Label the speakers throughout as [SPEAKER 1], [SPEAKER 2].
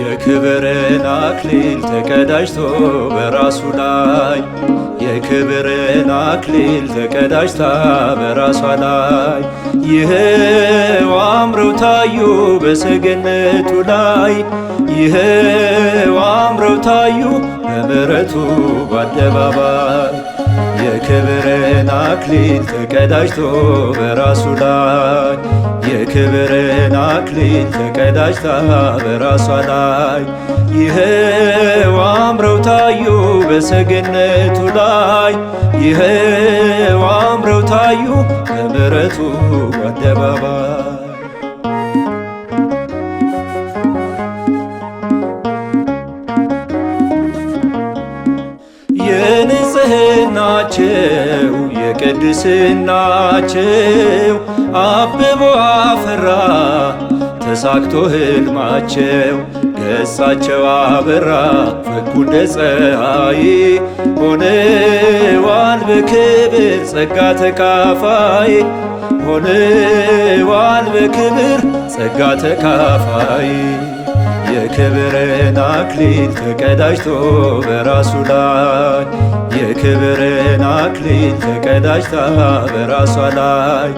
[SPEAKER 1] የክብርን አክሊል ተቀዳጅቶ በራሱ ላይ የክብርን አክሊል ተቀዳጅታ በራሷ ላይ ይኸው አምረው ታዩ በሰገነቱ ላይ ይኸው አምረው ታዩ በምሕረቱ በአደባባይ የክብርን አክሊል ተቀዳጅቶ በራሱ ላይ የክብርን አክሊል ተቀዳጅታ በራሷ ላይ ይኸው አምረው ታዩ በሰገነቱ ላይ ይኸው አምረው ታዩ በምሕረቱ በአደባባይ የንጽሕናቸው የቅድስናቸው አብቦ አፈራ ተሳክቶ ሕልማቸው ገጻቸው አበራ ፈኩ እንደ ፀሐይ ሆነዋል በክብር ጸጋ ተካፋይ ሆነዋል በክብር ጸጋ ተካፋይ የክብርን አክሊል ተቀዳጅቶ በራሱ ላይ የክብርን አክሊል ተቀዳጅታ በራሷ ላይ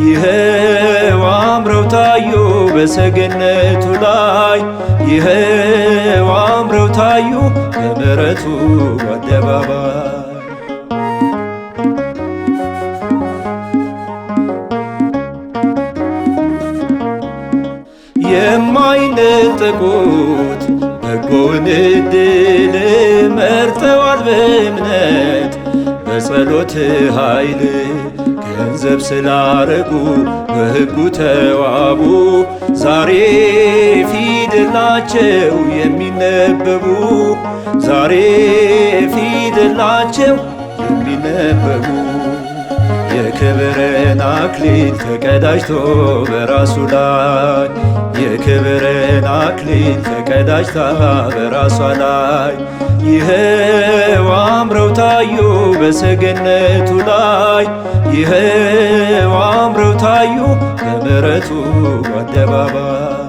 [SPEAKER 1] ይኸው አምረው ታዩ በሰገነቱ ላይ ይኸው አምረው ታዩ በምሕረቱ በአደባባይ የማይነጠቁት በጎን ዕድል መርጠዋል በእምነት በጸሎት ኃይል ገንዘብ ስላረጉ በሕጉ ተዋቡ ዛሬ ፊደል ናቸው የሚነበቡ ዛሬ ፊደል ናቸው የሚነበቡ የክብርን አክሊል ተቀዳጅቶ በራሱ ላይ የክብርን አክሊል ተቀዳጅታ በራሷ ላይ ይኸው አምረው ታዩ በሰገነቱ ላይ ይኸው አምረው ታዩ በምሕረቱ በአደባባይ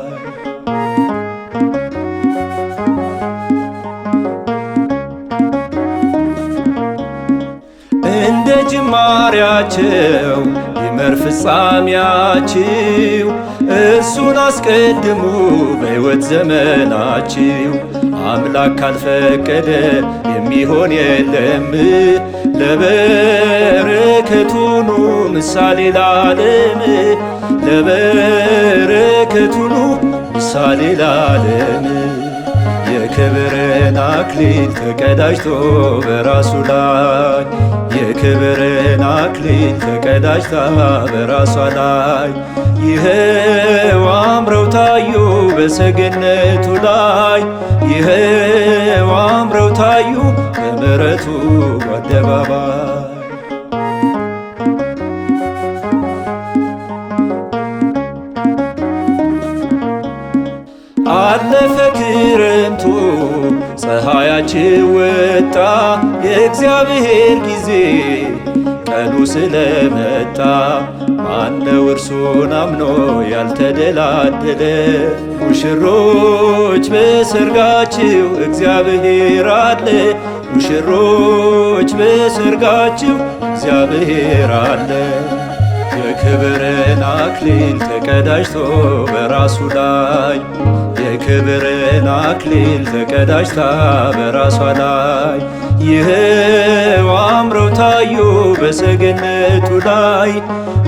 [SPEAKER 1] እንደ ጅማሬያቸው ይመር ፍጻሜያችሁ እሱን አስቀድሙ በሕይወት ዘመናችሁ አምላክ ካልፈቀደ የሚሆን የለም ለበረከቱኑ ምሳሌ ለዓለም ለበረከቱኑ ምሳሌ ለዓለም የክብርን አክሊል ተቀዳጅቶ በራሱ ላይ የክብርን አክሊል ተቀዳጅታ በራሷ ላይ ይኸው አምረው ታዩ በሰገነቱ ላይ ይኸው አምረው ታዩ በምሕረቱ በአደባባይ አለፈ ክረምቱ ፀሐያችን ወጣ የእግዚአብሔር ጊዜ ቀኑ ስለመጣ ማነው እርሱን አምኖ ያልተደላደለ ሙሽሮች በሰርጋችሁ እግዚአብሔር አለ ሙሽሮች በሰርጋችሁ እግዚአብሔር አለ የክብርን አክሊል ተቀዳጅቶ በራሱ ላይ የክብርን አክሊል ተቀዳጅታ በራሷ ላይ ይኸው አምረው ታዩ በሰገነቱ ላይ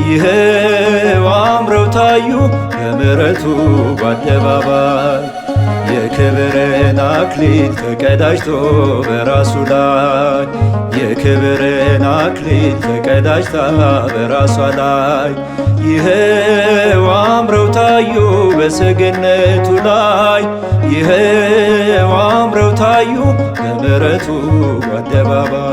[SPEAKER 1] ይኸው አምረው ታዩ በምሕረቱ በአደባባይ የክብርን አክሊል ተቀዳጅቶ በራሱ ላይ የክብርን አክሊል ተቀዳጅታ በራሷ ላይ ይኸው አምረው ታዩ በሰገነቱ ላይ ይኸው አምረው ታዩ በምሕረቱ በአደባባይ